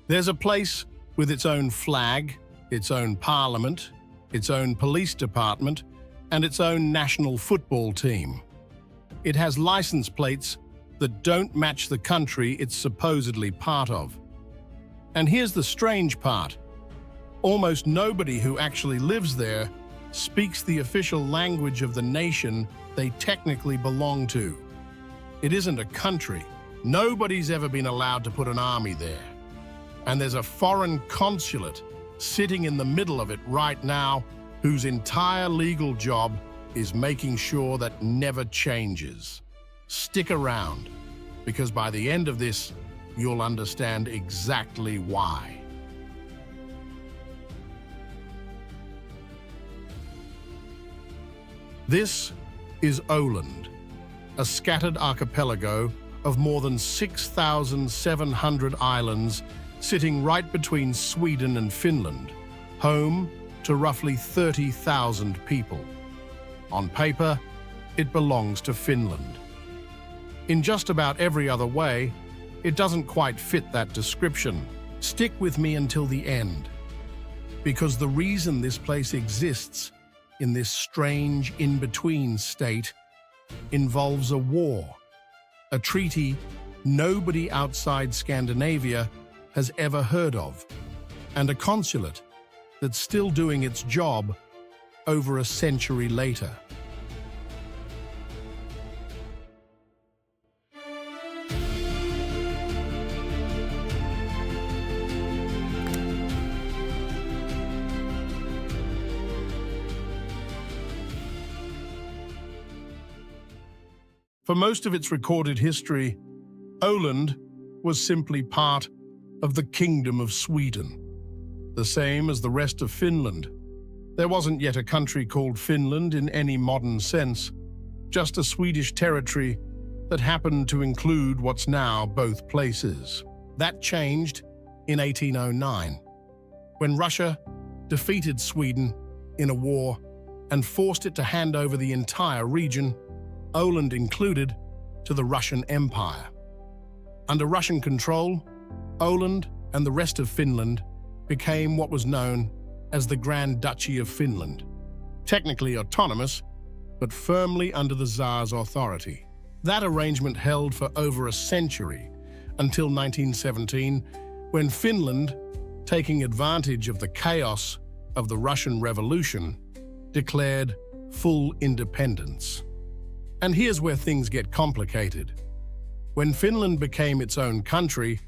There's a place with its own flag, its own parliament, its own police department, and its own national football team. It has license plates that don't match the country it's supposedly part of. And here's the strange part. Almost nobody who actually lives there speaks the official language of the nation they technically belong to. It isn't a country. Nobody's ever been allowed to put an army there. And there's a foreign consulate sitting in the middle of it right now whose entire legal job is making sure that never changes. Stick around, because by the end of this, you'll understand exactly why. This is Åland, a scattered archipelago of more than 6,700 islands sitting right between Sweden and Finland, home to roughly 30,000 people. On paper, it belongs to Finland. In just about every other way, it doesn't quite fit that description. Stick with me until the end, because the reason this place exists in this strange in-between state involves a war, a treaty nobody outside Scandinavia has ever heard of, and a consulate that's still doing its job over a century later. For most of its recorded history, Åland was simply part of the Kingdom of Sweden, the same as the rest of Finland. There wasn't yet a country called Finland in any modern sense, just a Swedish territory that happened to include what's now both places. That changed in 1809, when Russia defeated Sweden in a war and forced it to hand over the entire region, Åland included, to the Russian Empire. Under Russian control, Åland and the rest of Finland became what was known as the Grand Duchy of Finland, technically autonomous, but firmly under the Tsar's authority. That arrangement held for over a century, until 1917, when Finland, taking advantage of the chaos of the Russian Revolution, declared full independence. And here's where things get complicated. When Finland became its own country,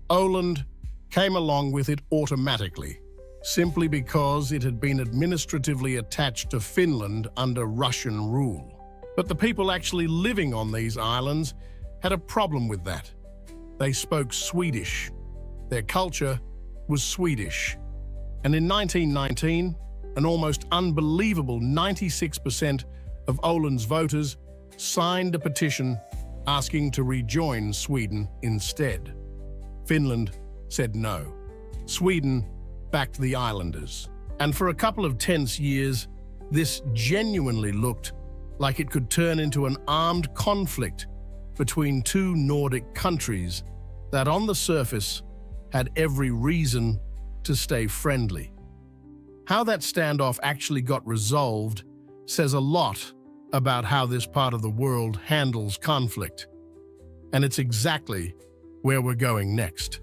Åland came along with it automatically, simply because it had been administratively attached to Finland under Russian rule. But the people actually living on these islands had a problem with that. They spoke Swedish. Their culture was Swedish. And in 1919, an almost unbelievable 96% of Åland's voters signed a petition asking to rejoin Sweden instead. Finland said no. Sweden backed the islanders. And for a couple of tense years, this genuinely looked like it could turn into an armed conflict between two Nordic countries that on the surface had every reason to stay friendly. How that standoff actually got resolved says a lot about how this part of the world handles conflict. And it's exactly where we're going next.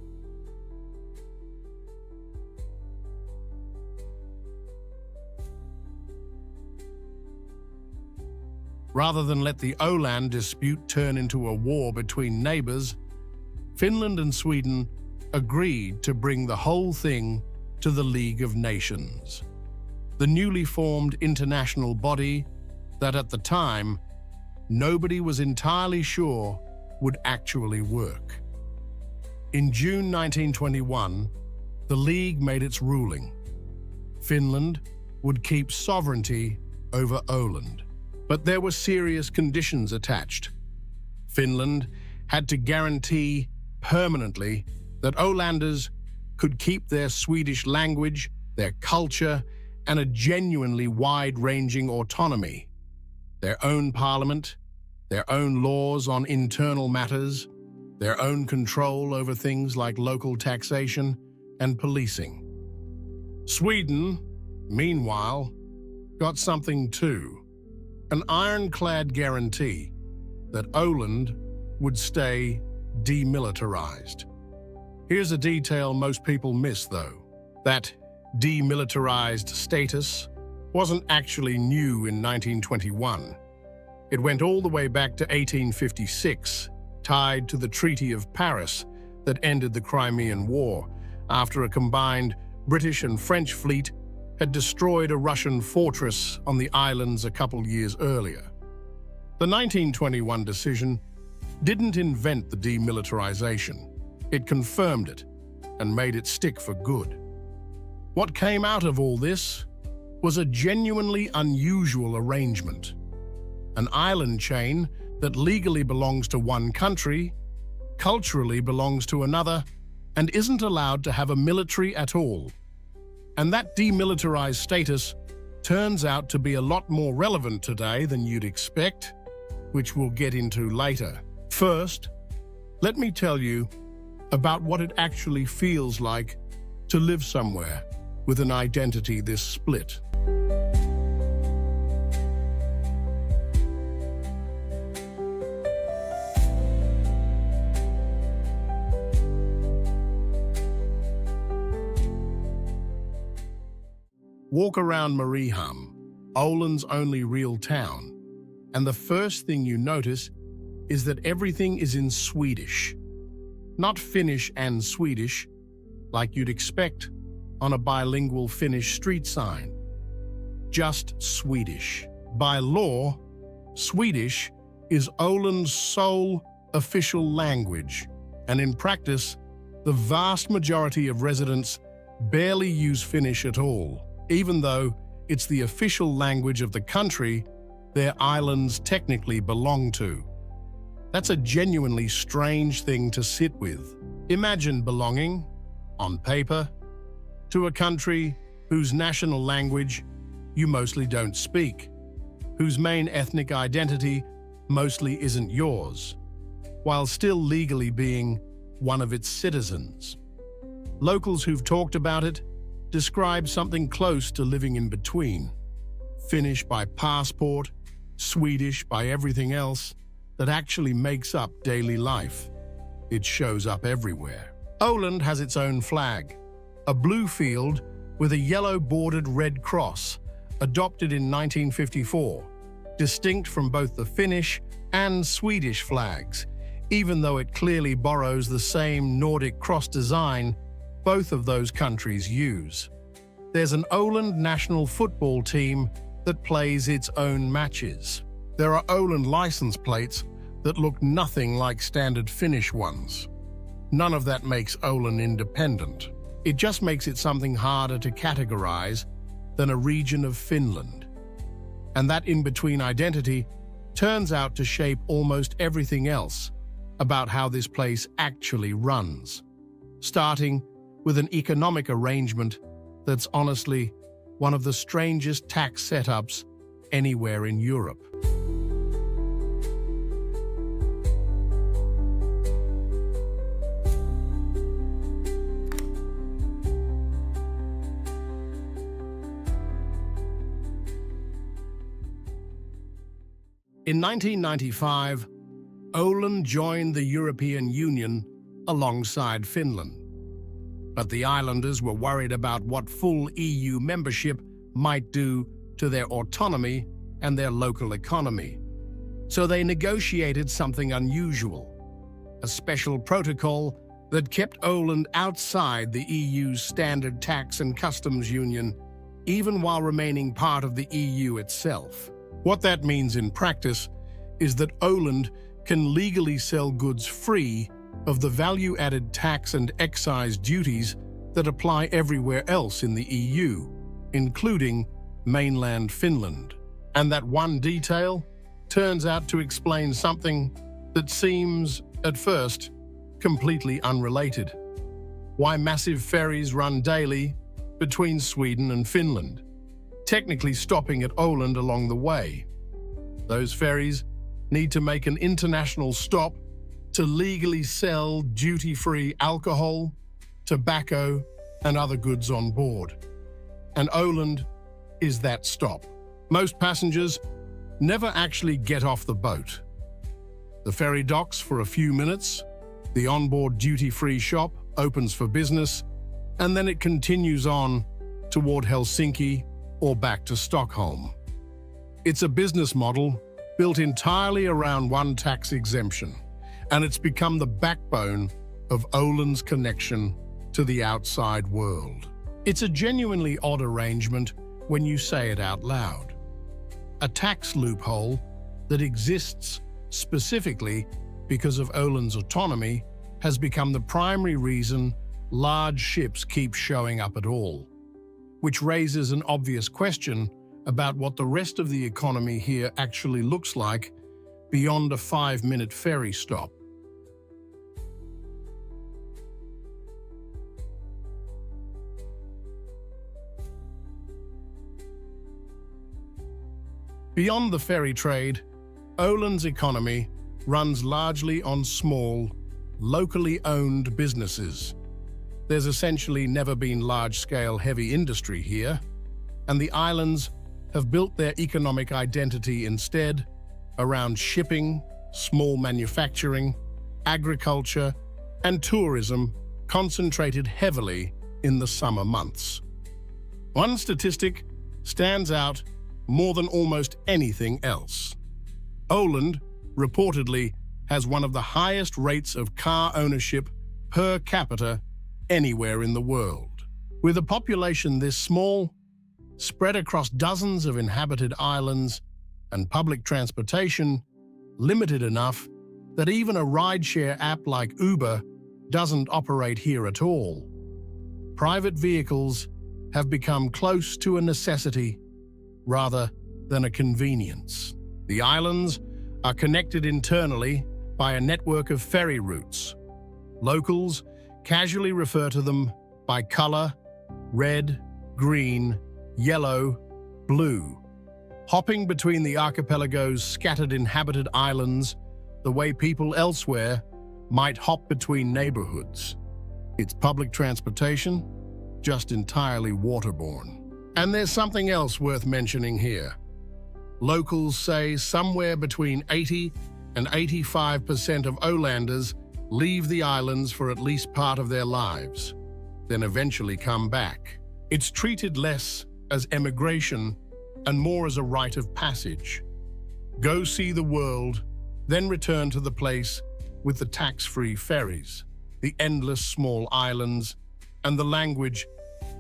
Rather than let the Åland dispute turn into a war between neighbors, Finland and Sweden agreed to bring the whole thing to the League of Nations, the newly formed international body that at the time, nobody was entirely sure would actually work. In June 1921, the League made its ruling. Finland would keep sovereignty over Åland, but there were serious conditions attached. Finland had to guarantee permanently that Ålanders could keep their Swedish language, their culture, and a genuinely wide-ranging autonomy. Their own parliament, their own laws on internal matters, their own control over things like local taxation and policing. Sweden, meanwhile, got something too, an ironclad guarantee that Åland would stay demilitarized. Here's a detail most people miss, though. That demilitarized status wasn't actually new in 1921. It went all the way back to 1856, tied to the Treaty of Paris that ended the Crimean War after a combined British and French fleet had destroyed a Russian fortress on the islands a couple years earlier. The 1921 decision didn't invent the demilitarization. It confirmed it and made it stick for good. What came out of all this was a genuinely unusual arrangement. An island chain that legally belongs to one country, culturally belongs to another, and isn't allowed to have a military at all. And that demilitarized status turns out to be a lot more relevant today than you'd expect, which we'll get into later. First, let me tell you about what it actually feels like to live somewhere with an identity this split. Walk around Mariehamn, Åland's only real town, and the first thing you notice is that everything is in Swedish. Not Finnish and Swedish, like you'd expect on a bilingual Finnish street sign. Just Swedish. By law, Swedish is Åland's sole official language, and in practice, the vast majority of residents barely use Finnish at all, even though it's the official language of the country their islands technically belong to. That's a genuinely strange thing to sit with. Imagine belonging, on paper, to a country whose national language you mostly don't speak, whose main ethnic identity mostly isn't yours, while still legally being one of its citizens. Locals who've talked about it describe something close to living in between. Finnish by passport, Swedish by everything else that actually makes up daily life. It shows up everywhere. Åland has its own flag, a blue field with a yellow-bordered red cross, adopted in 1954, distinct from both the Finnish and Swedish flags, even though it clearly borrows the same Nordic cross design both of those countries use. There's an Åland national football team that plays its own matches. There are Åland license plates that look nothing like standard Finnish ones. None of that makes Åland independent. It just makes it something harder to categorize than a region of Finland. And that in-between identity turns out to shape almost everything else about how this place actually runs, starting with an economic arrangement that's honestly one of the strangest tax setups anywhere in Europe. In 1995, Åland joined the European Union alongside Finland. But the islanders were worried about what full EU membership might do to their autonomy and their local economy. So they negotiated something unusual, a special protocol that kept Åland outside the EU's standard tax and customs union, even while remaining part of the EU itself. What that means in practice is that Åland can legally sell goods free of the value-added tax and excise duties that apply everywhere else in the EU, including mainland Finland. And that one detail turns out to explain something that seems, at first, completely unrelated. Why massive ferries run daily between Sweden and Finland, technically stopping at Åland along the way. Those ferries need to make an international stop to legally sell duty-free alcohol, tobacco, and other goods on board. And Åland is that stop. Most passengers never actually get off the boat. The ferry docks for a few minutes, the onboard duty-free shop opens for business, and then it continues on toward Helsinki or back to Stockholm. It's a business model built entirely around one tax exemption, and it's become the backbone of Åland's connection to the outside world. It's a genuinely odd arrangement when you say it out loud. A tax loophole that exists specifically because of Åland's autonomy has become the primary reason large ships keep showing up at all, which raises an obvious question about what the rest of the economy here actually looks like beyond a 5-minute ferry stop. Beyond the ferry trade, Åland's economy runs largely on small, locally owned businesses. There's essentially never been large-scale heavy industry here, and the islands have built their economic identity instead around shipping, small manufacturing, agriculture, and tourism concentrated heavily in the summer months. One statistic stands out more than almost anything else. Åland reportedly has one of the highest rates of car ownership per capita anywhere in the world. With a population this small, spread across dozens of inhabited islands, and public transportation limited enough that even a rideshare app like Uber doesn't operate here at all. Private vehicles have become close to a necessity rather than a convenience. The islands are connected internally by a network of ferry routes. Locals casually refer to them by color: red, green, yellow, blue, hopping between the archipelago's scattered inhabited islands the way people elsewhere might hop between neighborhoods. It's public transportation, just entirely waterborne. And there's something else worth mentioning here. Locals say somewhere between 80 and 85% of Ålanders leave the islands for at least part of their lives, then eventually come back. It's treated less as emigration and more as a rite of passage. Go see the world, then return to the place with the tax-free ferries, the endless small islands, and the language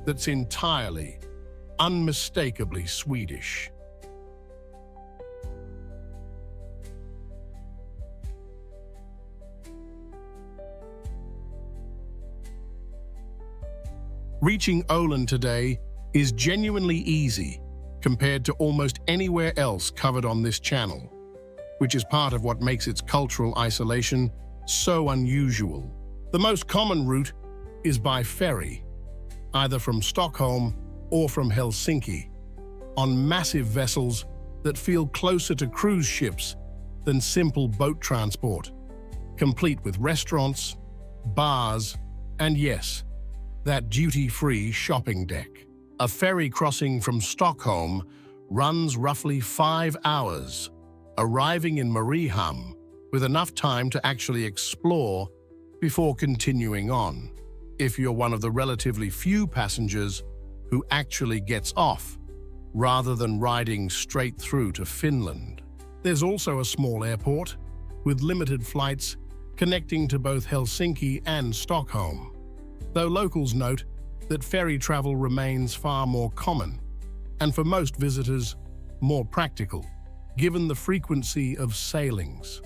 that's entirely, unmistakably Swedish. Reaching Åland today is genuinely easy compared to almost anywhere else covered on this channel, which is part of what makes its cultural isolation so unusual. The most common route is by ferry, either from Stockholm or from Helsinki, on massive vessels that feel closer to cruise ships than simple boat transport, complete with restaurants, bars, and yes, that duty-free shopping deck. A ferry crossing from Stockholm runs roughly 5 hours, arriving in Mariehamn with enough time to actually explore before continuing on, if you're one of the relatively few passengers who actually gets off, rather than riding straight through to Finland. There's also a small airport, with limited flights connecting to both Helsinki and Stockholm, though locals note that ferry travel remains far more common, and for most visitors, more practical, given the frequency of sailings.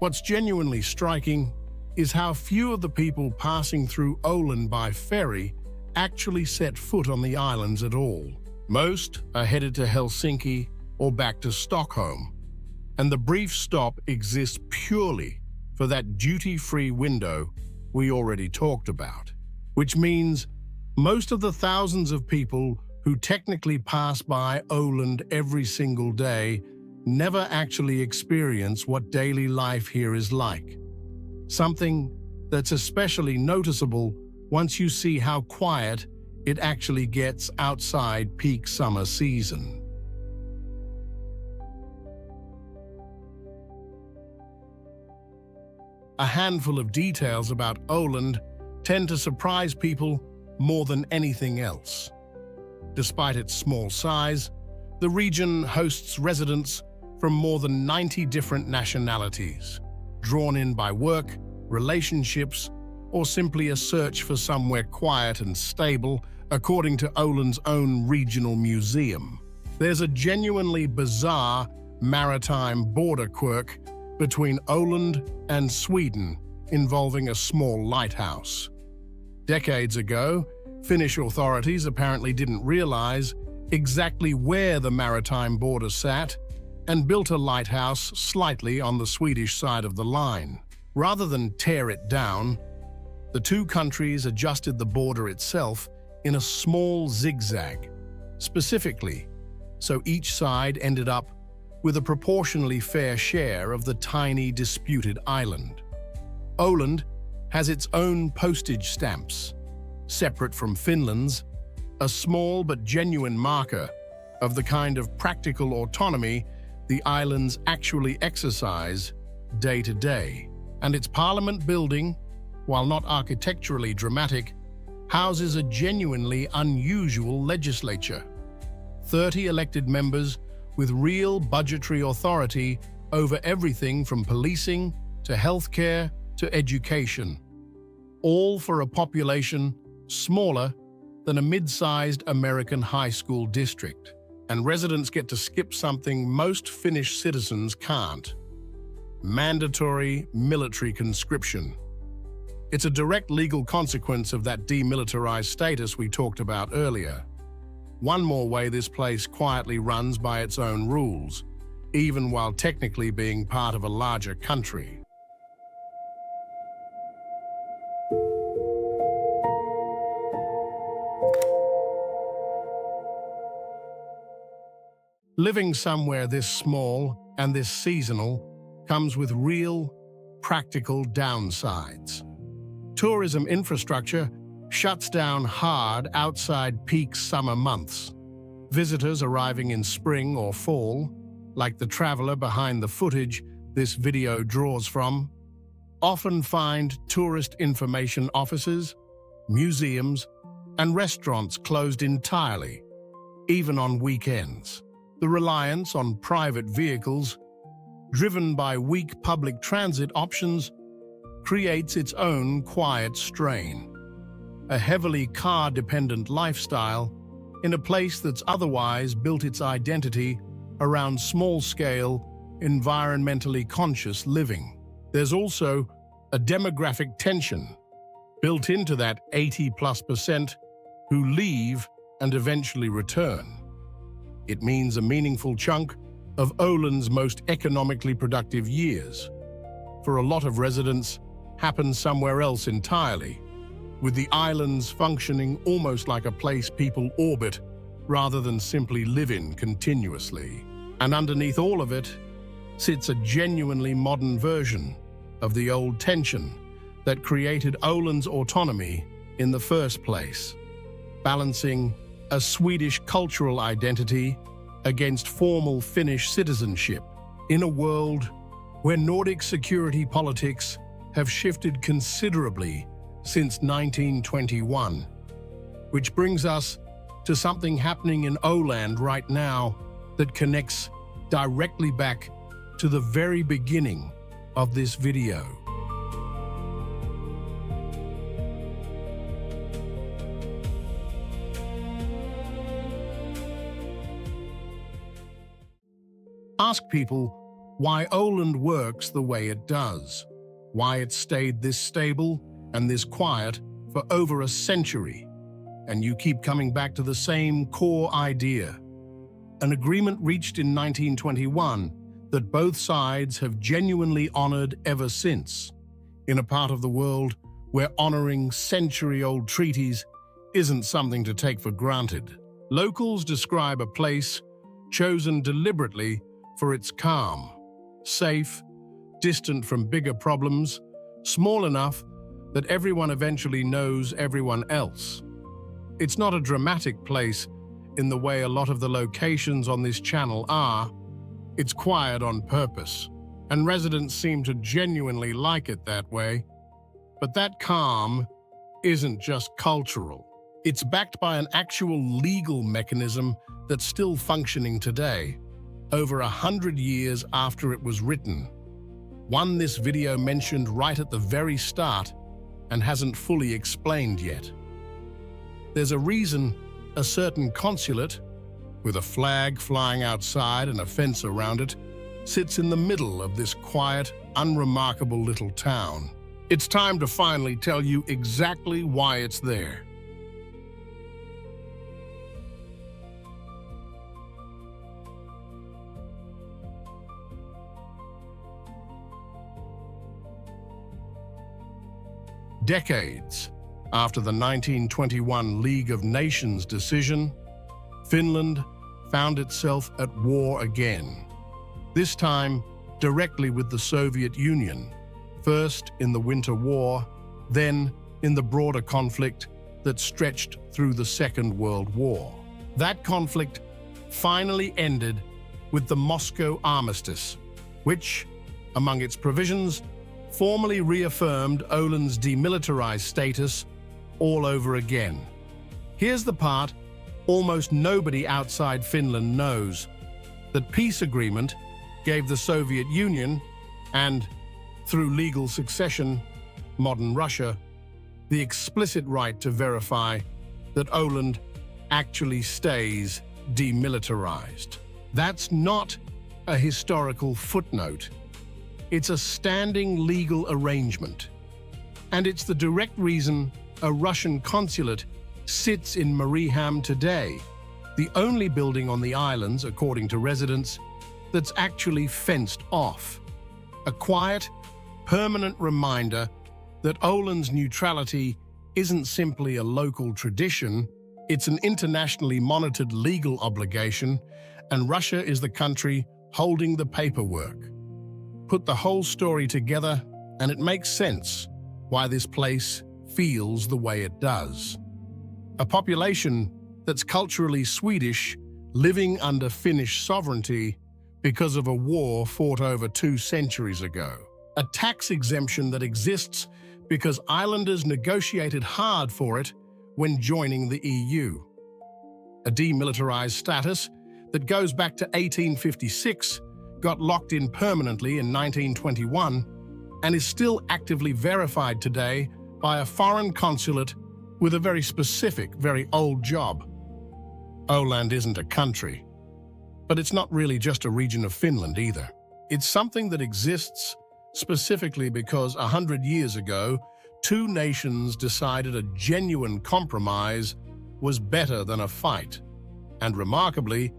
What's genuinely striking is how few of the people passing through Åland by ferry actually set foot on the islands at all. Most are headed to Helsinki or back to Stockholm, and the brief stop exists purely for that duty-free window we already talked about, which means most of the thousands of people who technically pass by Åland every single day never actually experience what daily life here is like. something that's especially noticeable once you see how quiet it actually gets outside peak summer season. A handful of details about Åland tend to surprise people more than anything else. Despite its small size, the region hosts residents from more than 90 different nationalities, drawn in by work, relationships, or simply a search for somewhere quiet and stable, according to Åland's own regional museum. There's a genuinely bizarre maritime border quirk between Åland and Sweden involving a small lighthouse. Decades ago, Finnish authorities apparently didn't realize exactly where the maritime border sat and built a lighthouse slightly on the Swedish side of the line. Rather than tear it down, the two countries adjusted the border itself in a small zigzag, specifically so each side ended up with a proportionally fair share of the tiny disputed island. Åland has its own postage stamps, separate from Finland's, a small but genuine marker of the kind of practical autonomy the islands actually exercise day to day. And its parliament building, while not architecturally dramatic, houses a genuinely unusual legislature. 30 elected members with real budgetary authority over everything from policing to healthcare to education, all for a population smaller than a mid-sized American high school district. And residents get to skip something most Finnish citizens can't: mandatory military conscription. It's a direct legal consequence of that demilitarized status we talked about earlier. One more way this place quietly runs by its own rules, even while technically being part of a larger country. Living somewhere this small and this seasonal comes with real, practical downsides. Tourism infrastructure shuts down hard outside peak summer months. Visitors arriving in spring or fall, like the traveler behind the footage this video draws from, often find tourist information offices, museums, and restaurants closed entirely, even on weekends. The reliance on private vehicles, driven by weak public transit options, creates its own quiet strain. A heavily car-dependent lifestyle in a place that's otherwise built its identity around small-scale, environmentally conscious living. There's also a demographic tension built into that 80+% who leave and eventually return. It means a meaningful chunk of Åland's most economically productive years, for a lot of residents, happens somewhere else entirely, with the islands functioning almost like a place people orbit rather than simply live in continuously. And underneath all of it sits a genuinely modern version of the old tension that created Åland's autonomy in the first place, balancing a Swedish cultural identity against formal Finnish citizenship in a world where Nordic security politics have shifted considerably since 1921. Which brings us to something happening in Åland right now that connects directly back to the very beginning of this video. Ask people why Åland works the way it does, why it's stayed this stable and this quiet for over a century, and you keep coming back to the same core idea. An agreement reached in 1921 that both sides have genuinely honored ever since, in a part of the world where honoring century-old treaties isn't something to take for granted. Locals describe a place chosen deliberately for its calm, safe, distant from bigger problems, small enough that everyone eventually knows everyone else. It's not a dramatic place in the way a lot of the locations on this channel are. It's quiet on purpose, and residents seem to genuinely like it that way. But that calm isn't just cultural. It's backed by an actual legal mechanism that's still functioning today, over 100 years after it was written. One this video mentioned right at the very start and hasn't fully explained yet. There's a reason a certain consulate, with a flag flying outside and a fence around it, sits in the middle of this quiet, unremarkable little town. It's time to finally tell you exactly why it's there. Decades after the 1921 League of Nations decision, Finland found itself at war again. This time, directly with the Soviet Union, first in the Winter War, then in the broader conflict that stretched through the Second World War. That conflict finally ended with the Moscow Armistice, which, among its provisions, formally reaffirmed Åland's demilitarized status all over again. Here's the part almost nobody outside Finland knows: that peace agreement gave the Soviet Union, and through legal succession, modern Russia, the explicit right to verify that Åland actually stays demilitarized. That's not a historical footnote. It's a standing legal arrangement. And it's the direct reason a Russian consulate sits in Mariehamn today, the only building on the islands, according to residents, that's actually fenced off. A quiet, permanent reminder that Åland's neutrality isn't simply a local tradition, it's an internationally monitored legal obligation, and Russia is the country holding the paperwork. Put the whole story together, and it makes sense why this place feels the way it does. A population that's culturally Swedish, living under Finnish sovereignty because of a war fought over 2 centuries ago. A tax exemption that exists because islanders negotiated hard for it when joining the EU. A demilitarized status that goes back to 1856, got locked in permanently in 1921, and is still actively verified today by a foreign consulate with a very specific, very old job. Åland isn't a country, but it's not really just a region of Finland either. It's something that exists specifically because 100 years ago, 2 nations decided a genuine compromise was better than a fight. And remarkably,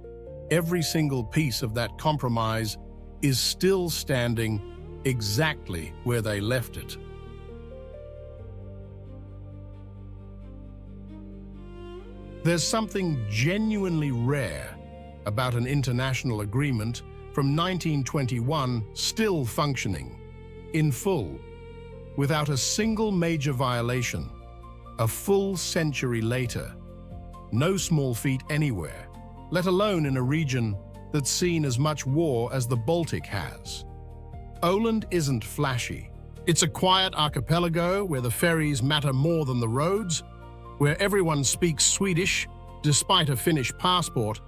every single piece of that compromise is still standing exactly where they left it. There's something genuinely rare about an international agreement from 1921 still functioning, in full, without a single major violation, a full century later. No small feat anywhere, let alone in a region that's seen as much war as the Baltic has. Åland isn't flashy. It's a quiet archipelago where the ferries matter more than the roads, where everyone speaks Swedish despite a Finnish passport,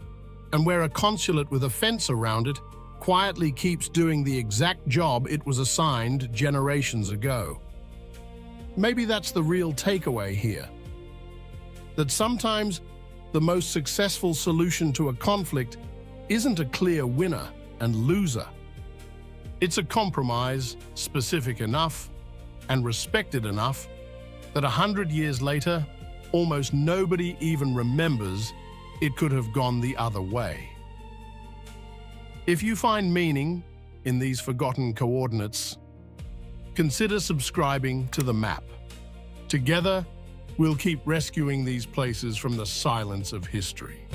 and where a consulate with a fence around it quietly keeps doing the exact job it was assigned generations ago. Maybe that's the real takeaway here. That sometimes the most successful solution to a conflict isn't a clear winner and loser. It's a compromise specific enough and respected enough that 100 years later, almost nobody even remembers it could have gone the other way. If you find meaning in these forgotten coordinates, consider subscribing to the map. Together, we'll keep rescuing these places from the silence of history.